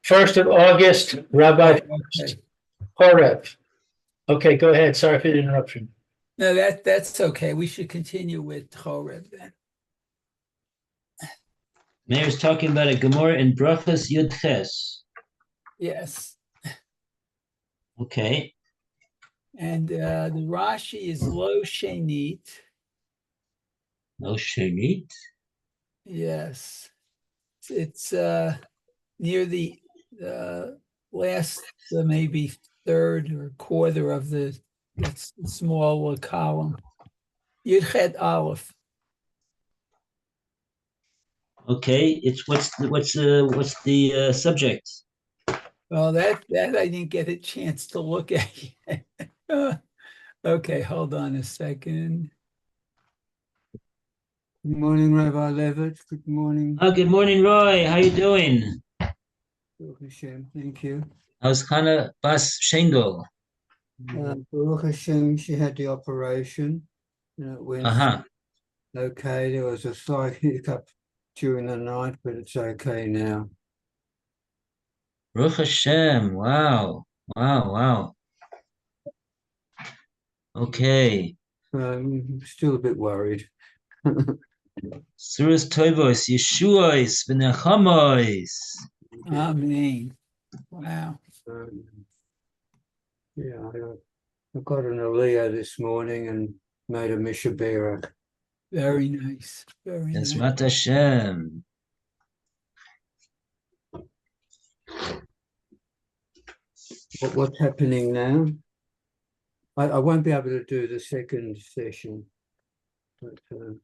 1st of August, Rabbi Okay. Horeb. Okay, go ahead. Sorry for the interruption. No, that's okay. We should continue with Horeb then. Meir's talking about a Gemara in Brachas Yud Ches. Yes. Okay. And the Rashi is Lo Shenit. No Shenit. Yes. It's near the last maybe third or quarter of the small column. Yud Chet Aleph. Okay, it's what's the subject? Well, that I didn't get a chance to look at yet. Okay, hold on a second. Good morning, Rabbi Levitt. Good morning. Oh, good morning, Roy. How you doing? Baruch Hashem. Thank you. How's Hannah Bas Shengel? Baruch Hashem, she had the operation. It went okay. There was a slight hiccup during the night, but it's okay now. Baruch Hashem. Wow. Okay. Still a bit worried. Surus Toivos, Yeshuos, V'nechamois. Amen. Wow. Yeah, I got an Aliyah this morning and made a Mishabera. Very nice. Very nice. Ezrat Hashem. What's happening now? I won't be able to do the second session, but we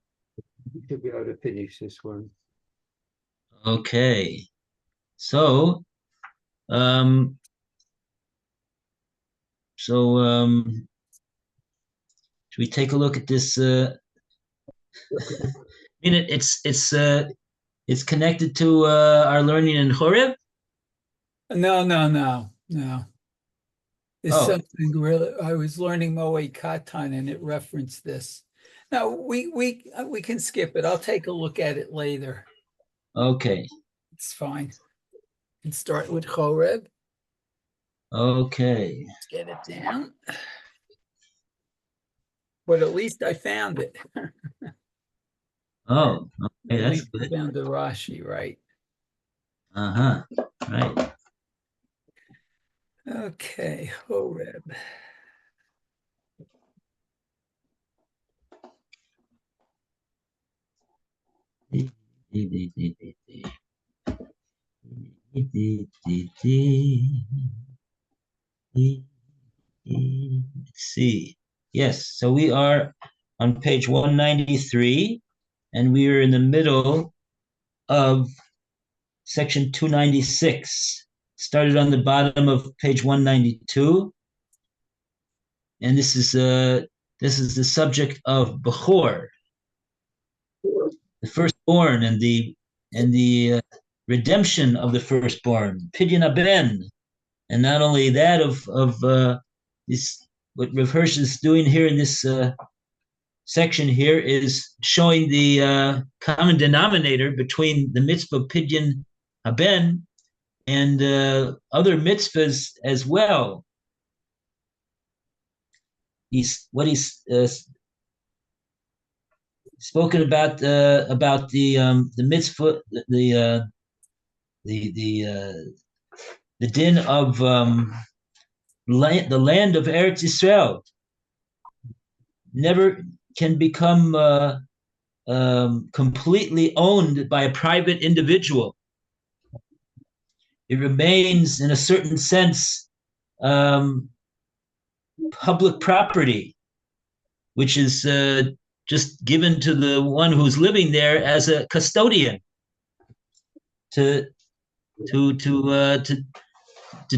should be able to finish this one. Okay. So, should we take a look at this? I mean, it's connected to our learning in Horeb. No. It's something really. I was learning Moed Katan and it referenced this. Now we can skip it. I'll take a look at it later. Okay. It's fine. And start with Horeb. Okay. Let's get it down. But at least I found it. Oh, okay, that's good. Found the Rashi, right? Right. Okay, Horeb. Let's see. Yes, so we are on page 193, and we are in the middle of section 296. Started on the bottom of page 192, and this is the subject of Bechor, the firstborn, and the redemption of the firstborn, Pidyon Aben, and not only that of this. What Rav Hirsch is doing here in this section here is showing the common denominator between the mitzvah Pidyon Haben and other mitzvahs as well. He's spoken about the mitzvah, the din of the land of Eretz Yisrael never can become completely owned by a private individual. It remains, in a certain sense, public property, which is just given to the one who's living there as a custodian to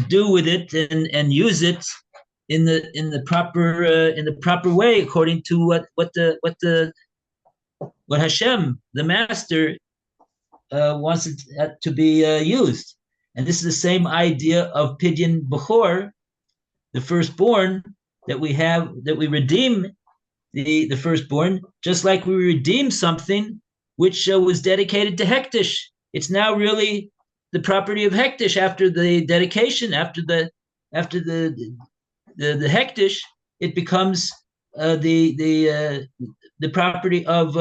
do with it and use it in the proper way, according to what Hashem, the master, wants it to be used. And this is the same idea of Pidyon Bechor, the firstborn, that we redeem the firstborn, just like we redeem something which was dedicated to Hektish. It's now really the property of Hektish after the dedication, after the Hektish, it becomes the property of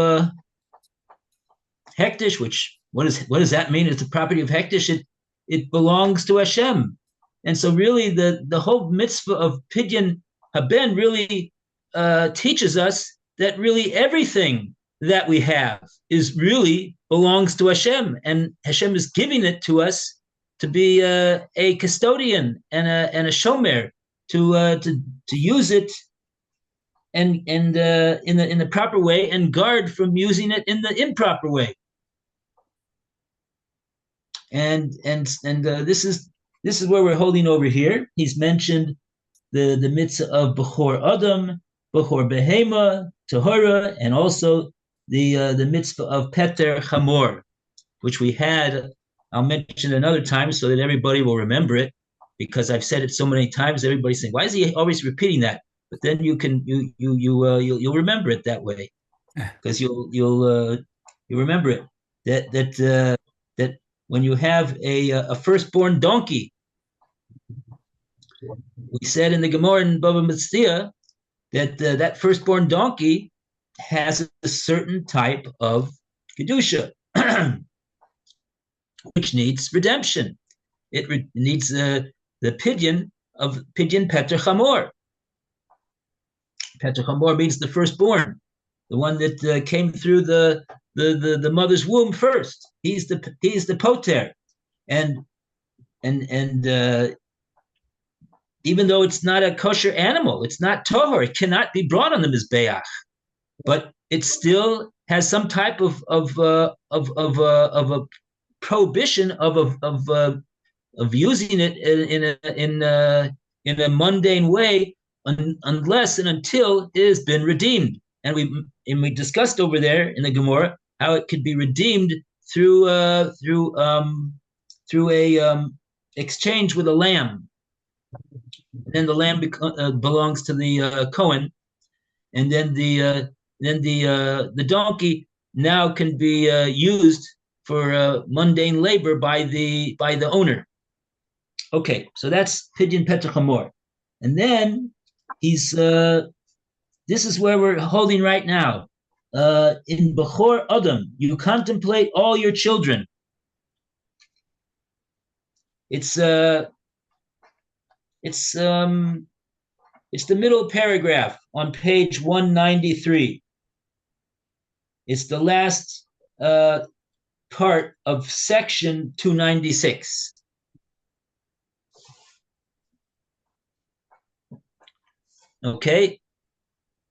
Hektish. Which what does that mean? It's the property of Hektish. It belongs to Hashem, and so really the whole mitzvah of Pidyon Haben really teaches us that really everything that we have is really belongs to Hashem, and Hashem is giving it to us to be a custodian and a shomer, to use it and in the proper way, and guard from using it in the improper way. And this is where we're holding over here. He's mentioned the mitzvah of Bechor Adam, Bechor Behema, Tahora, and also the mitzvah of Peter Chamor, which we had. I'll mention another time so that everybody will remember it, because I've said it so many times. Everybody's saying, "Why is he always repeating that?" But then you'll remember it that way, because you'll remember it that when you have a firstborn donkey, we said in the Gemara in Bava Metzia that that firstborn donkey has a certain type of kedusha, which needs redemption. It needs the pidyon of Pidyon Peter Chamor. Peter Chamor means the firstborn, the one that came through the mother's womb first. He's the poter, and even though it's not a kosher animal, it's not tohor, it cannot be brought on the mizbeach, but it still has some type of a prohibition of using it in a mundane way, unless and until it has been redeemed. And we discussed over there in the Gemara how it could be redeemed through a exchange with a lamb. And then the lamb belongs to the Kohen, and then the donkey now can be used for mundane labor by the owner. Okay, so that's Pidyon Peter Chamor, and then he's this is where we're holding right now. In Bechor Adam, you contemplate all your children. It's the middle paragraph on page 193. It's the last part of section 296. Okay,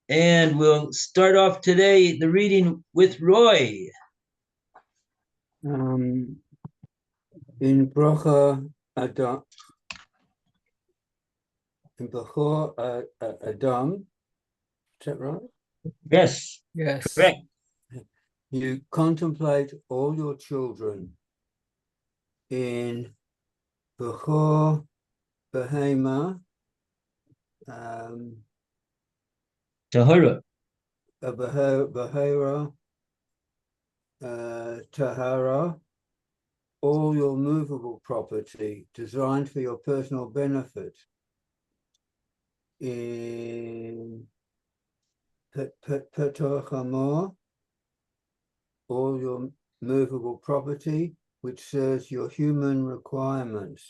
and we'll start off today the reading with Roy. In Bracha Adam, in Bechor Adam, is that right? Yes. Yes. Correct. You contemplate all your children. In Bechor Behema, Tahora. Behera, Tahara, all your movable property designed for your personal benefit. In Peter Chamor, all your movable property which serves your human requirements.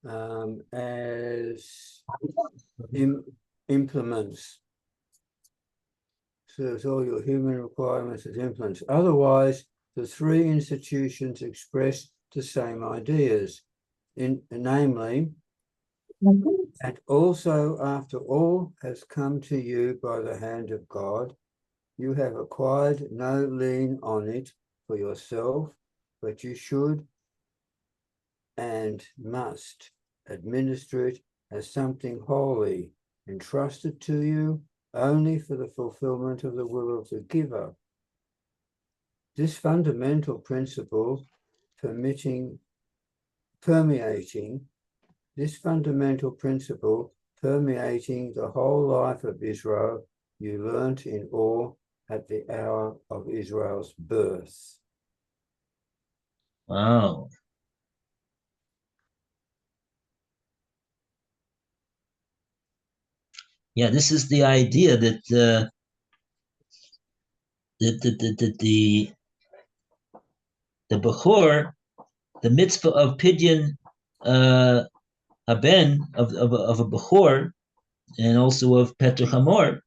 As implements, serves all your human requirements as implements. Otherwise, the three institutions express the same ideas, namely, and also after all has come to you by the hand of God, you have acquired no lien on it for yourself, but you should and must administer it as something holy, entrusted to you only for the fulfillment of the will of the giver. This fundamental principle permeating the whole life of Israel, you learnt in awe at the hour of Israel's birth. Wow. Yeah, this is the idea that the Bechor, the mitzvah of Pidyon Haben, of a Bechor, and also of Petach Hamor,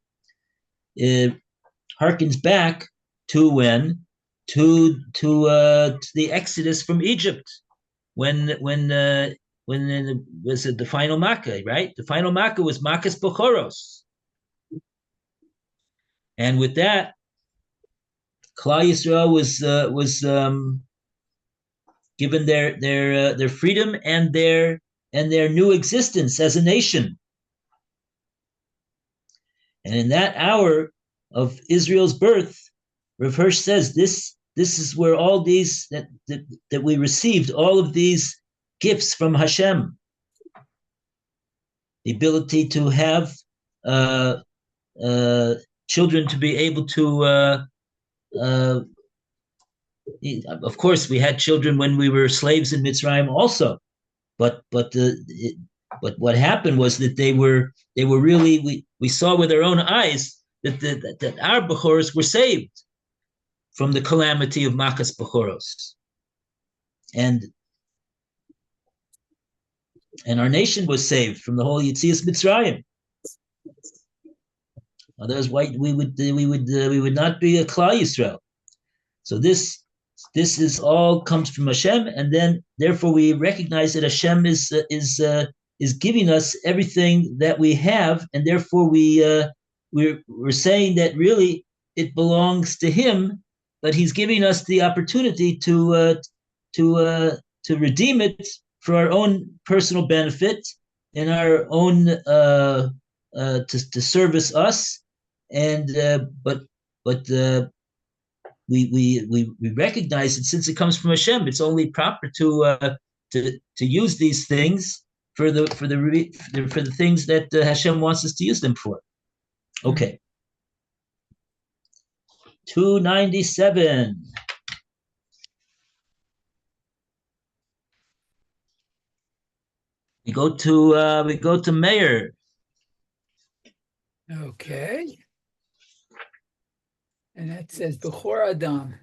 it harkens back to when? To the Exodus from Egypt, when was it the final Makkah, right? The final Makkah was Makkah's Bechoros. And with that, Klal Yisrael was given their freedom and their new existence as a nation. And in that hour of Israel's birth, Rav Hirsch says this is where all these that we received, all of these gifts from Hashem, the ability to have children, to be able to of course, we had children when we were slaves in Mitzrayim also, but what happened was that they were really, we saw with our own eyes that our Bechoros were saved from the calamity of Makas Bechoros, and our nation was saved from the whole Yetzias Mitzrayim. Otherwise, we would not be a Klal Yisrael. So this is all comes from Hashem, and then therefore we recognize that Hashem is giving us everything that we have, and therefore we're saying that really it belongs to Him, but He's giving us the opportunity to redeem it for our own personal benefit and our own to service us, and but we recognize that since it comes from Hashem, it's only proper to use these things for the things that Hashem wants us to use them for. Okay. 297. We go to Meir. Okay. And that says Bechor Adam.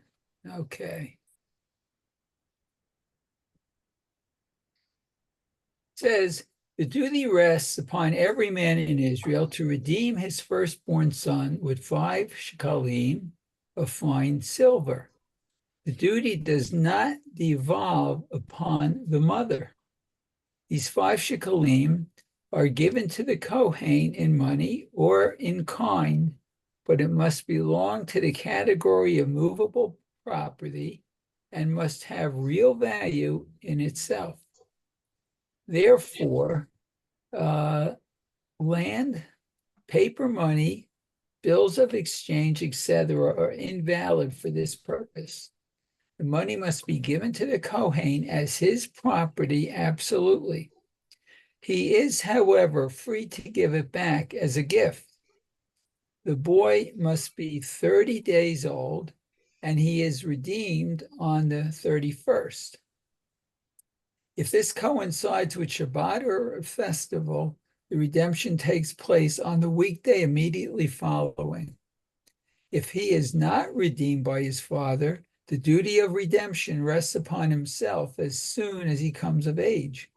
Okay. It says, the duty rests upon every man in Israel to redeem his firstborn son with 5 shekalim of fine silver. The duty does not devolve upon the mother. These 5 shekalim are given to the Kohen in money or in kind, but it must belong to the category of movable property and must have real value in itself. Therefore, land, paper money, bills of exchange, etc., are invalid for this purpose. The money must be given to the Kohen as his property, absolutely. He is, however, free to give it back as a gift. The boy must be 30 days old, and he is redeemed on the 31st. If this coincides with Shabbat or a festival, the redemption takes place on the weekday immediately following. If he is not redeemed by his father, the duty of redemption rests upon himself as soon as he comes of age.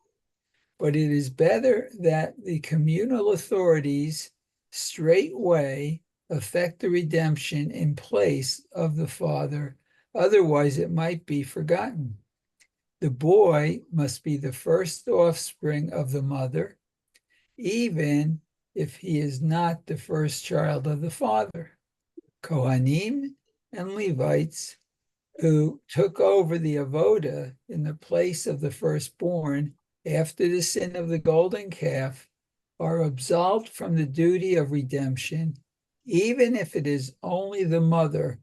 But it is better that the communal authorities straightway effect the redemption in place of the father, otherwise it might be forgotten. The boy must be the first offspring of the mother, even if he is not the first child of the father. Kohanim and Levites who took over the avoda in the place of the firstborn after the sin of the golden calf are absolved from the duty of redemption, even if it is only the mother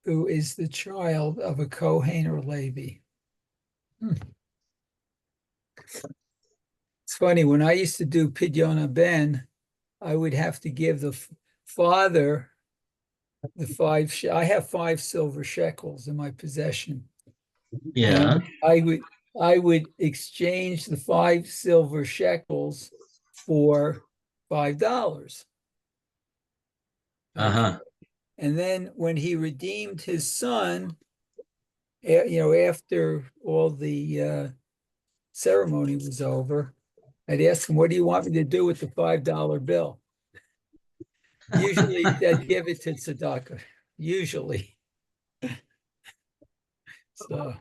who is the child of a Kohen or Levi. It's funny, when I used to do Pidyon Ben, I would have to give the father the 5, I have 5 silver shekels in my possession. Yeah. I would exchange the 5 silver shekels for $5. Uh-huh. And then when he redeemed his son, after all the ceremony was over, I'd ask him, what do you want me to do with the $5 bill? Usually they'd give it to tzedakah, usually. So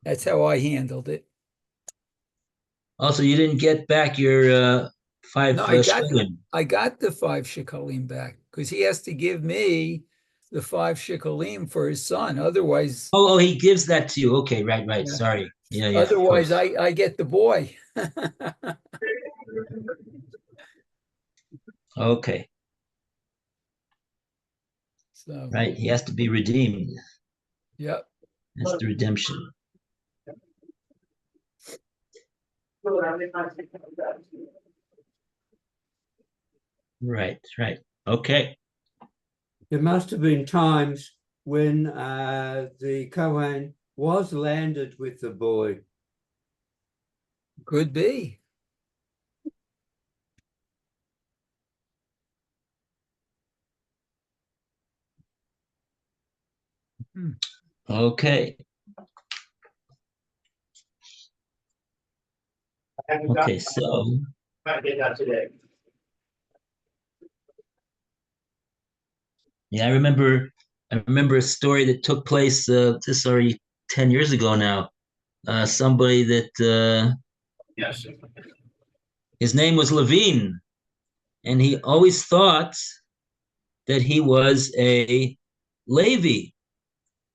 that's how I handled it. Also, you didn't get back your five No, I got shilling. I got the 5 shekalim back because he has to give me the 5 shekalim for his son. Otherwise, Oh, he gives that to you. Okay, right. Yeah. Sorry. Yeah, of otherwise course. I get the boy. Okay, So right. He has to be redeemed. yep. That's the redemption. Right. Okay. There must have been times when the Kohen was landed with the boy. Could be. Okay. Okay, so I did that today. yeah, I remember a story that took place this already 10 years ago now. Somebody that Yes. his name was Levine, and he always thought that he was a Levi,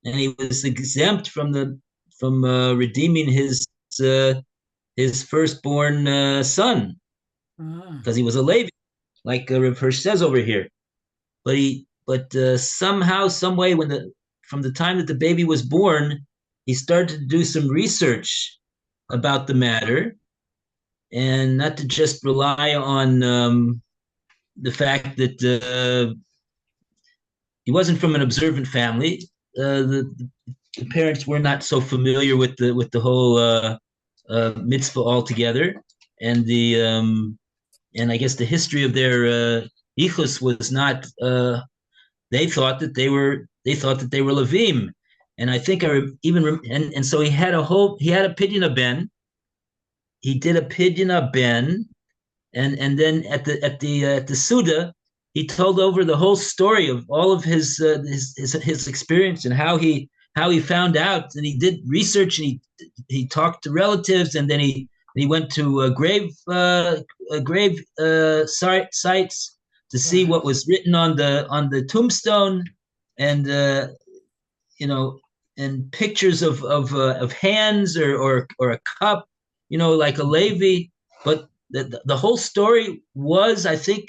and he was exempt from redeeming uh, his firstborn son Ah, because he was a Levi, like Rav Hirsch says over here. But somehow, some way, from the time that the baby was born, he started to do some research about the matter, and not to just rely on the fact that he wasn't from an observant family. The parents were not so familiar with the whole mitzvah altogether, and the and I guess the history of their ichus was not. They thought that they were Levim, and I think and so he had a pidyon ben. He did a pidyon ben, and then at the Suda, he told over the whole story of all of his experience and how he found out, and he did research, and he talked to relatives, and then he went to sites to see what was written on the tombstone, and you know, and pictures of hands or a cup, like a Levi, but the whole story was, I think,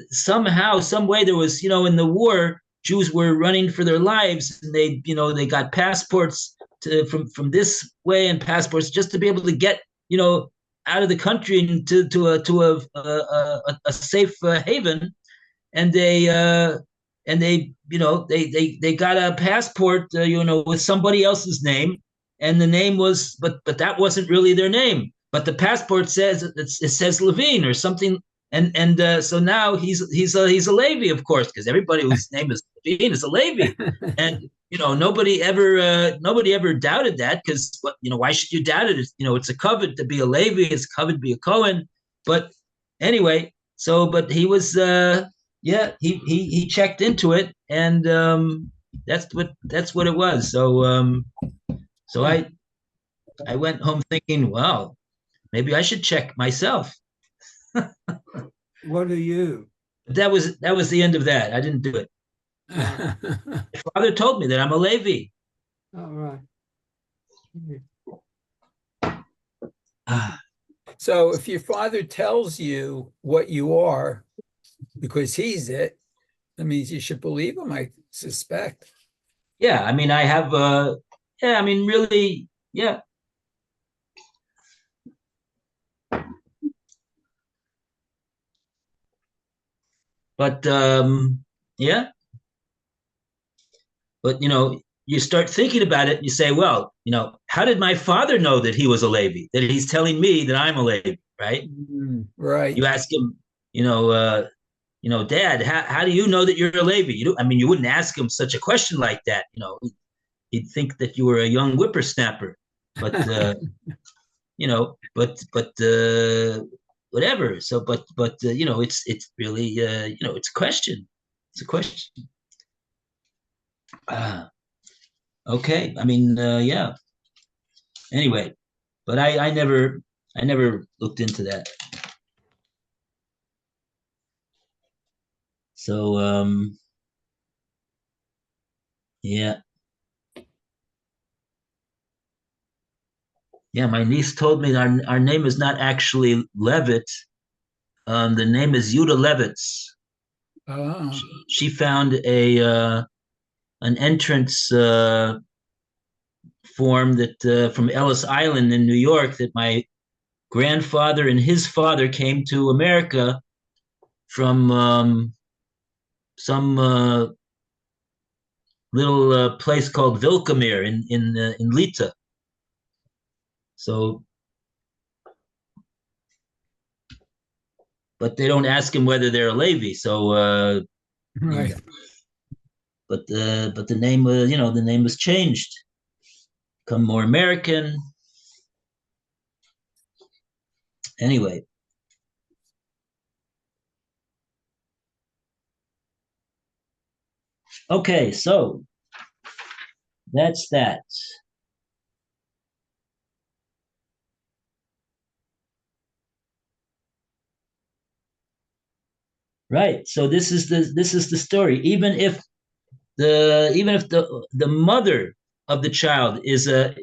somehow, some way, there was, in the war, Jews were running for their lives, and they got passports from this way, and passports just to be able to get, out of the country and to a safe haven, and they got a passport, with somebody else's name, and the name was, but that wasn't really their name. But the passport says it says Levine or something, and so now he's a Levi, of course, because everybody whose name is Levine is a Levi, and nobody ever doubted that, because why should you doubt it? It's a covet to be a Levi, it's a covet to be a Cohen, but anyway, so but he was. Yeah, he checked into it, and that's what it was. So I went home thinking, well, maybe I should check myself. What are you? But that was the end of that. I didn't do it. My father told me that I'm a Levi. All right. So if your father tells you what you are because he's it, that means you should believe him, I suspect. Yeah, I mean, I have yeah, I mean, really, yeah. But yeah, but you start thinking about it, and you say, well, how did my father know that he was a Levi? That he's telling me that I'm a Levi, right? Right. You ask him, Dad, how do you know that you're a Levi? You wouldn't ask him such a question like that. He'd think that you were a young whippersnapper, but whatever. So, but it's really, it's a question. It's a question. Okay. Yeah. Anyway, but I never looked into that. So, yeah. Yeah, my niece told me our name is not actually Levitt. The name is Yuda Levitz. She found an entrance form that from Ellis Island in New York that my grandfather and his father came to America from some little place called Vilcomere in Lita. So, but they don't ask him whether they're a Levi. So, Right. But the name the name was changed, become more American. Anyway. Okay, so that's that. Right. So this is the story. Even if the mother of the child is a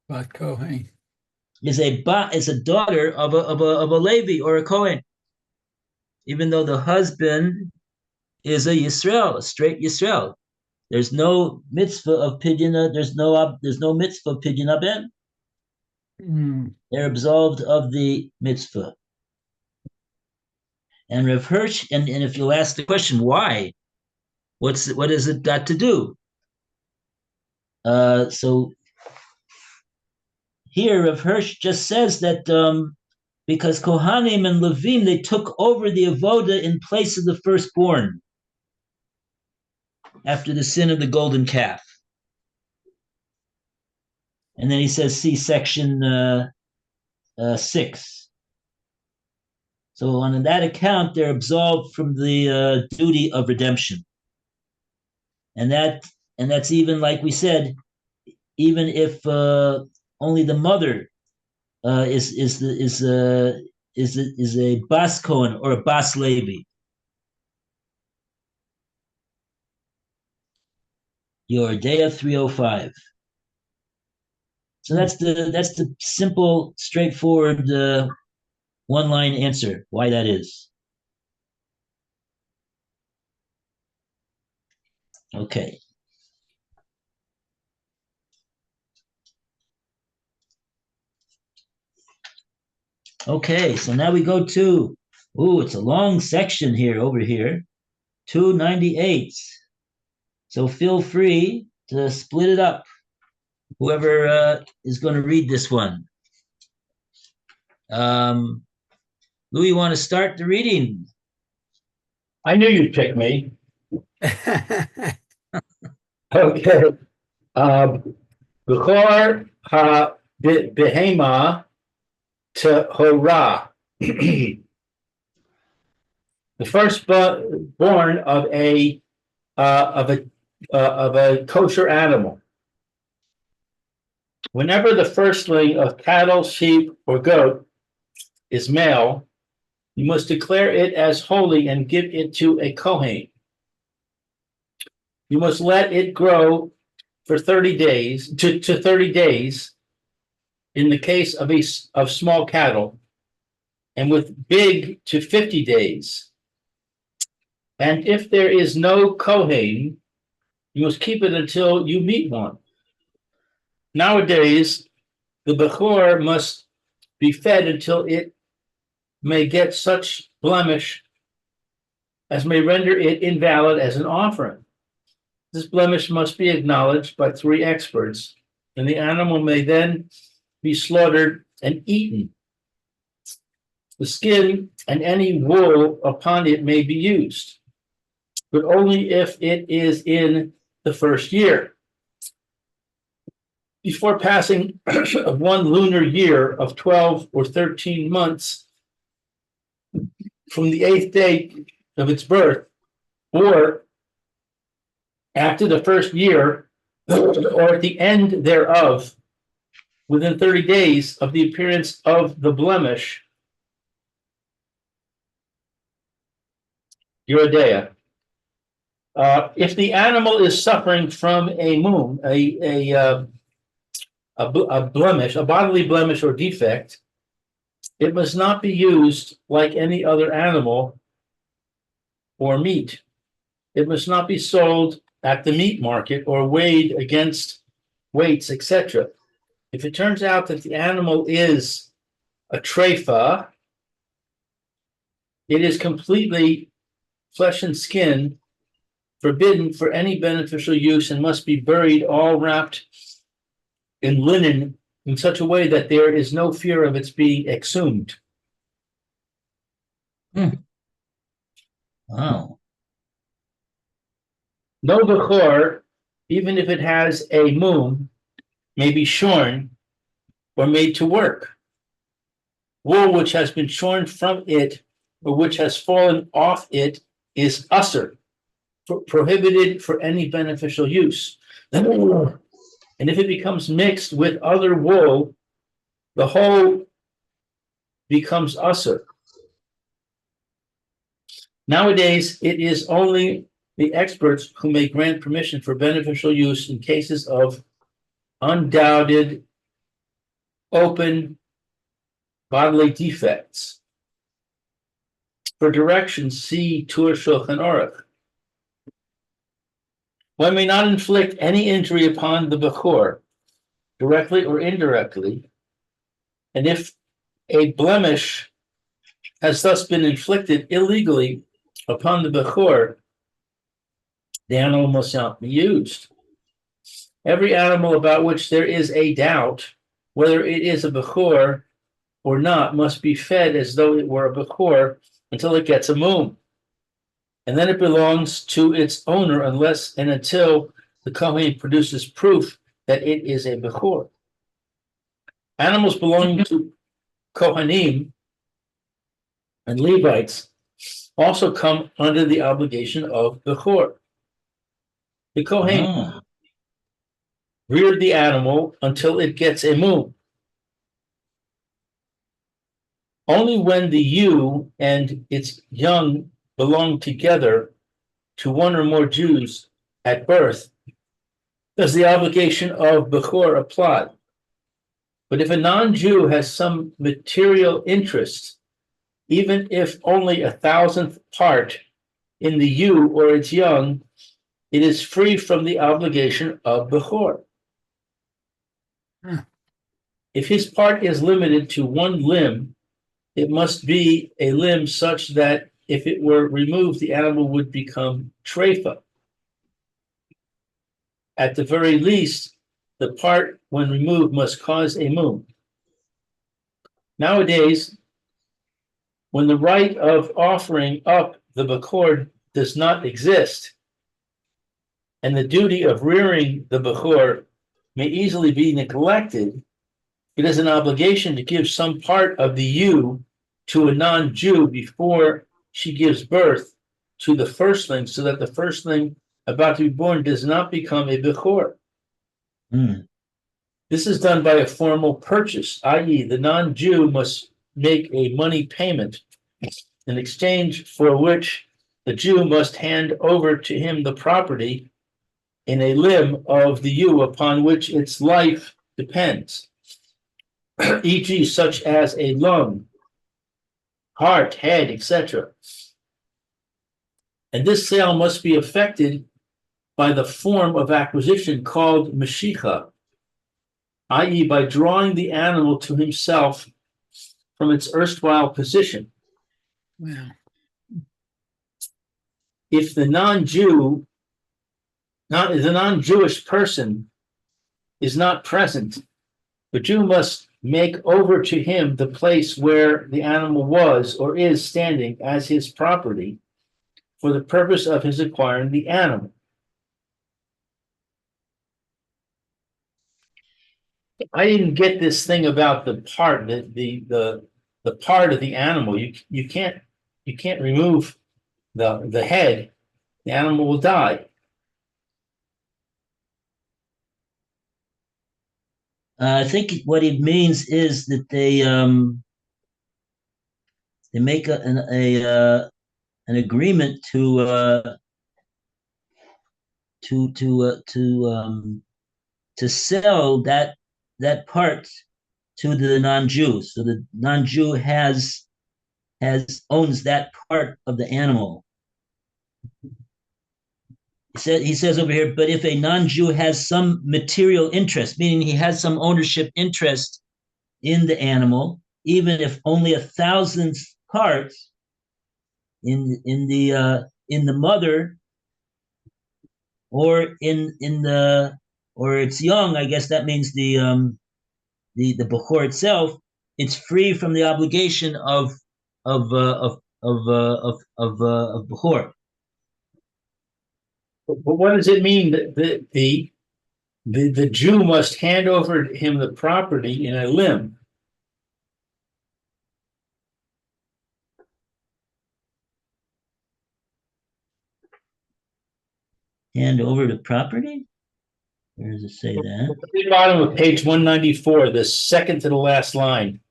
Bat Kohen. is a daughter of a Levi or a Kohen, even though the husband is a Yisrael, a straight Yisrael. There's no mitzvah of pidyon. There's no mitzvah of pidyon haben. They're absolved of the mitzvah. And Rav Hirsch, and if you'll ask the question, why? What has it got to do? So here Rav Hirsch just says that because Kohanim and Levim, they took over the avoda in place of the firstborn after the sin of the golden calf. And then he says, see section 6. So on that account, they're absolved from the duty of redemption. And that's even, like we said, even if only the mother is a Bas Cohen or a Bas Levi. Your Dea 305. So that's the simple, straightforward one-line answer why that is. Okay. Okay, so now we go to, it's a long section here, over here, 298. So feel free to split it up, whoever is going to read this one. Louis, you want to start the reading? I knew you'd pick me. Okay. Bechor ha-behema Tahorah. The firstborn of a kosher animal. Whenever the firstling of cattle, sheep, or goat is male, you must declare it as holy and give it to a Kohen. You must let it grow for 30 days to 30 days in the case of small cattle, and with big to 50 days. And if there is no Kohen, you must keep it until you meet one. Nowadays, the Bechor must be fed until it may get such blemish as may render it invalid as an offering. This blemish must be acknowledged by 3 experts, and the animal may then be slaughtered and eaten. The skin and any wool upon it may be used, but only if it is in the first year. Before passing of 1 lunar year of 12 or 13 months from the 8th day of its birth, or after the first year, or at the end thereof, within 30 days of the appearance of the blemish, Eurodea. If the animal is suffering from a blemish, a bodily blemish or defect, it must not be used like any other animal or meat. It must not be sold at the meat market or weighed against weights, etc. If it turns out that the animal is a treifa, it is completely flesh and skin, forbidden for any beneficial use, and must be buried all wrapped in linen in such a way that there is no fear of its being exhumed. Wow. No bechor, even if it has a mum, may be shorn or made to work. Wool which has been shorn from it or which has fallen off it is usser, prohibited for any beneficial use. And if it becomes mixed with other wool, the whole becomes usser. Nowadays, it is only the experts who may grant permission for beneficial use in cases of undoubted open bodily defects. For directions, see Tur Shulchan Aruch. One may not inflict any injury upon the bechor, directly or indirectly, and if a blemish has thus been inflicted illegally upon the bechor, the animal must not be used. Every animal about which there is a doubt whether it is a bechor or not must be fed as though it were a bechor until it gets a mum. And then it belongs to its owner unless and until the Kohen produces proof that it is a bechor. Animals belonging to Kohanim and Levites also come under the obligation of bechor. The Kohen reared the animal until it gets a mum. Only when the ewe and its young belong together to one or more Jews at birth does the obligation of bechor apply. But if a non-Jew has some material interest, even if only 1,000th part in the ewe or its young, it is free from the obligation of bechor. If his part is limited to one limb, it must be a limb such that if it were removed, the animal would become treifa. At the very least, the part, when removed, must cause a mum. Nowadays, when the right of offering up the bechor does not exist, and the duty of rearing the bechor may easily be neglected, it is an obligation to give some part of the ewe to a non-Jew before she gives birth to the firstling, so that the firstling about to be born does not become a bechor. This is done by a formal purchase, i.e., the non-Jew must make a money payment, in exchange for which the Jew must hand over to him the property in a limb of the ewe upon which its life depends, e.g., such as a lung, heart, head, etc. And this sale must be effected by the form of acquisition called meshicha, i.e., by drawing the animal to himself from its erstwhile position. Wow. If the non-Jew the non-Jewish person is not present, the Jew must make over to him the place where the animal was or is standing as his property for the purpose of his acquiring the animal. I didn't get this thing about the part, the part of the animal. You can't remove the head. The animal will die. I think what it means is that they make an agreement to sell that part to the non-Jew. So the non-Jew owns that part of the animal. He says over here, but if a non-Jew has some material interest, meaning he has some ownership interest in the animal, even if only 1,000th part in the mother or in the or its young, I guess that means the Bechor itself, it's free from the obligation of Bechor. But what does it mean that the Jew must hand over him the property in a limb? Hand over the property? Where does it say that? At the bottom of page 194, the second to the last line.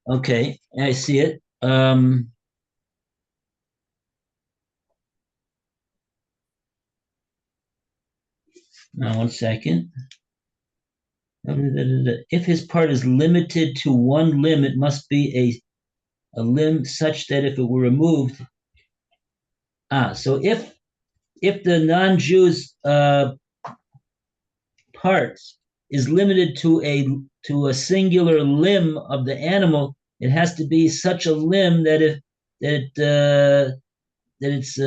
Okay, I see it. Now, 1 second. If his part is limited to one limb, it must be a limb such that if it were removed. So if the non-Jew's part is limited to a singular limb of the animal, it has to be such a limb that it's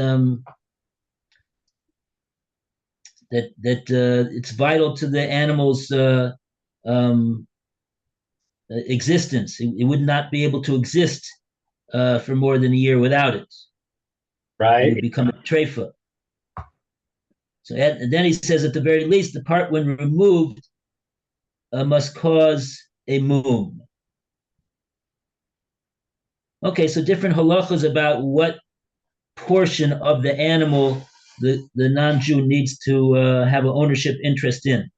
vital to the animal's existence. It would not be able to exist for more than a year without it. Right. It would become a treifa. So and then he says, at the very least, the part when removed must cause a mum. Okay, so different halachas about what portion of the animal the non-Jew needs to have an ownership interest in.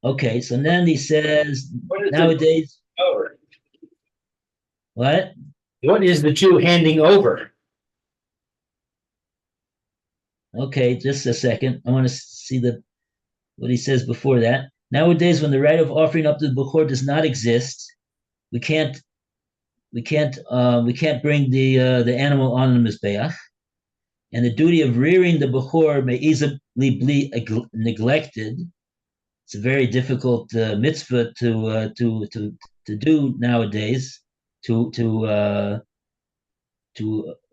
Okay, so then he says, nowadays, what? What is the Jew handing over? Okay, just a second. I want to see what he says before that. Nowadays, when the right of offering up to the Bechor does not exist, we can't bring the animal on the mizbeach, and the duty of rearing the Bechor may easily be neglected. It's a very difficult mitzvah to do nowadays to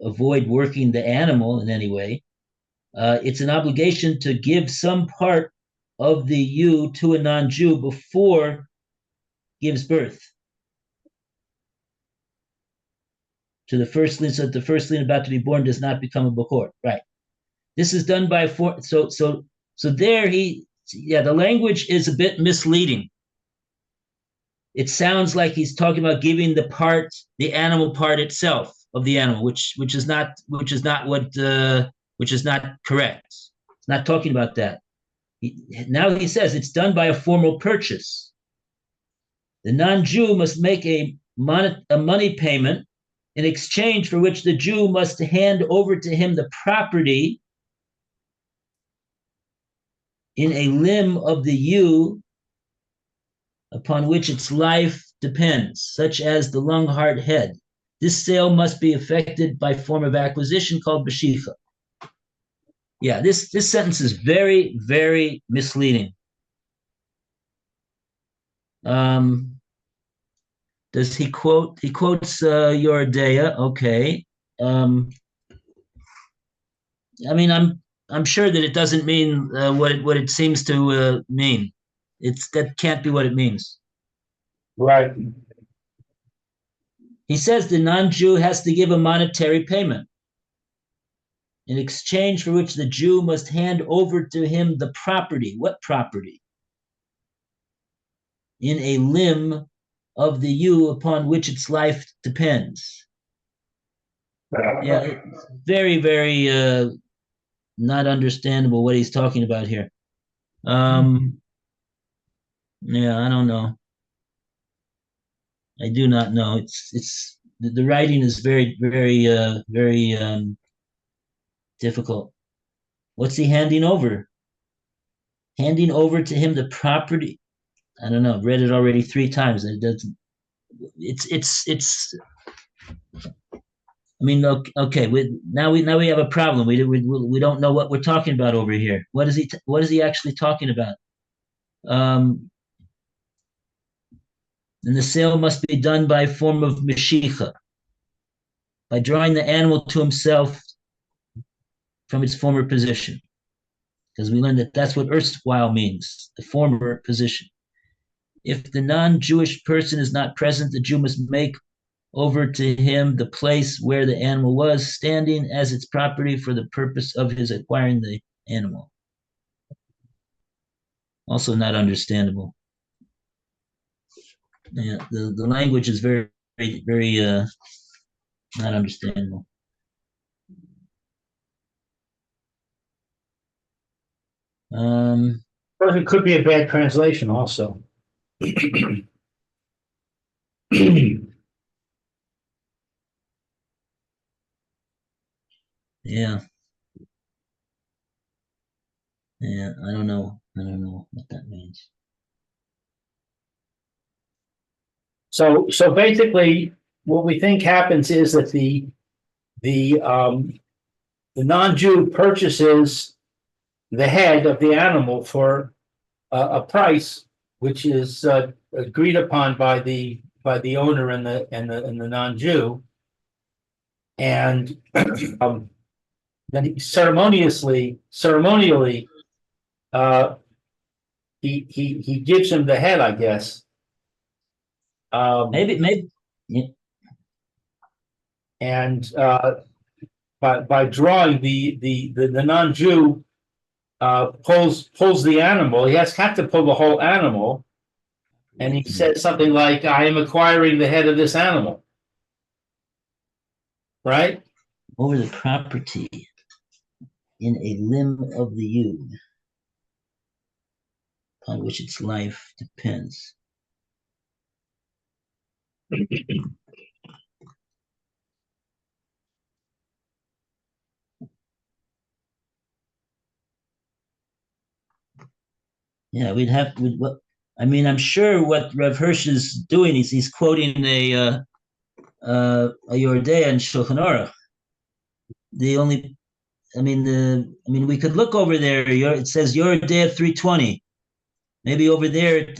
avoid working the animal in any way. It's an obligation to give some part of the ewe to a non-Jew before gives birth to the firstling, so that the firstling about to be born does not become a Bechor. Right. This is done by so there the language is a bit misleading. It sounds like he's talking about giving the animal part itself of the animal, which is not correct. It's not talking about that. Now he says it's done by a formal purchase. The non-Jew must make a money payment in exchange for which the Jew must hand over to him the property in a limb of the ewe upon which its life depends, such as the lung, heart, head. This sale must be effected by form of acquisition called beshicha. Yeah, this sentence is very, very misleading. Does he quote? He quotes Yoredeah. Okay. I mean, I'm sure that it doesn't mean what it seems to mean. That can't be what it means. Right. He says the non-Jew has to give a monetary payment, in exchange for which the Jew must hand over to him the property. What property? In a limb of the ewe upon which its life depends. Yeah, very, very not understandable what he's talking about here. Yeah, I don't know. I do not know. It's the writing is very, very, very difficult. What's he handing over? Handing over to him the property. I don't know. I've read it already 3 times. It doesn't. It's. I mean, okay. Now we have a problem. We don't know what we're talking about over here. What is he actually talking about? And the sale must be done by a form of meshicha, by drawing the animal to himself from its former position. Because we learned that that's what erstwhile means, the former position. If the non-Jewish person is not present, the Jew must make over to him the place where the animal was, standing as its property for the purpose of his acquiring the animal. Also not understandable. Yeah, the language is very, very, very not understandable. But it could be a bad translation also. Yeah. Yeah, I don't know. I don't know what that means. So basically, what we think happens is that the non-Jew purchases the head of the animal for a price which is agreed upon by the owner and the non-Jew, and then he ceremonially he gives him the head, I guess. Maybe. Yeah. And by drawing the non-Jew pulls the animal. He has to pull the whole animal, and he says something like, "I am acquiring the head of this animal." Right? Over the property in a limb of the ewe upon which its life depends. Yeah, I mean, I'm sure what Rev Hirsch is doing is he's quoting a Yoredeah and Shulchan Aruch. We could look over there. It says Yoredeah 320. Maybe over there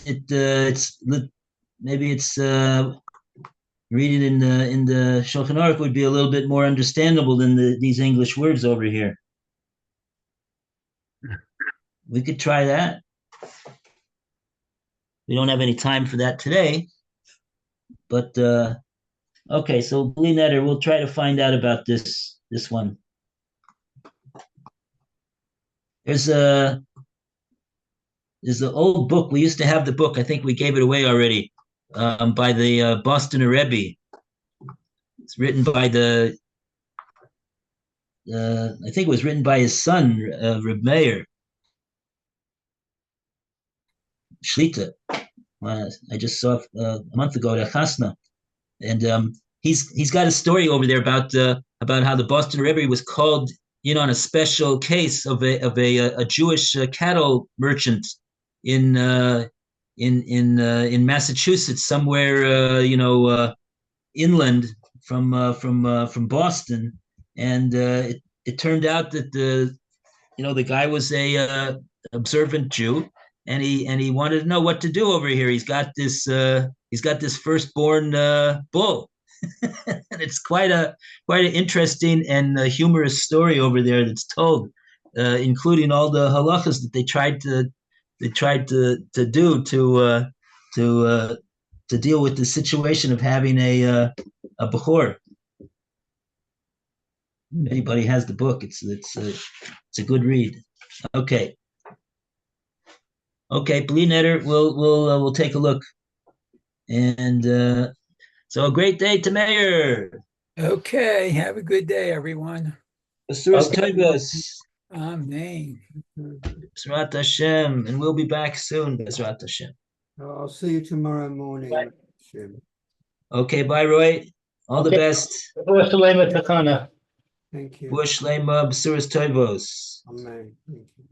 reading in the Shulchan Aruch would be a little bit more understandable than these English words over here. We could try that. We don't have any time for that today, but okay. So Bli Neder, we'll try to find out about this one. There's an old book. We used to have the book. I think we gave it away already. By the Boston Rebbe. It's written by I think it was written by his son, Reb Meir Shlita. I just saw a month ago at Chasna, and he's got a story over there about how the Boston Rebbe was called in on a special case of a Jewish cattle merchant in Massachusetts, somewhere inland from Boston, and it turned out that the guy was a observant Jew, and he wanted to know what to do over here. He's got this firstborn bull, and it's quite an interesting and humorous story over there that's told, including all the halachas that they tried to do to deal with the situation of having a bechor. If anybody has the book, it's a good read. Okay. Okay, Bli Neder, we'll take a look. And so a great day to Mayor. Okay, have a good day, everyone. Basuras Okay. Tovos, Amen. B'ezrat Hashem, and we'll be back soon, B'ezrat Hashem. I'll see you tomorrow morning. Right. Jim. Okay, bye, Roy. All the Okay. best. Salema Takana. Thank you. Bush Lema, Basuras Tovos. Amen. Thank you.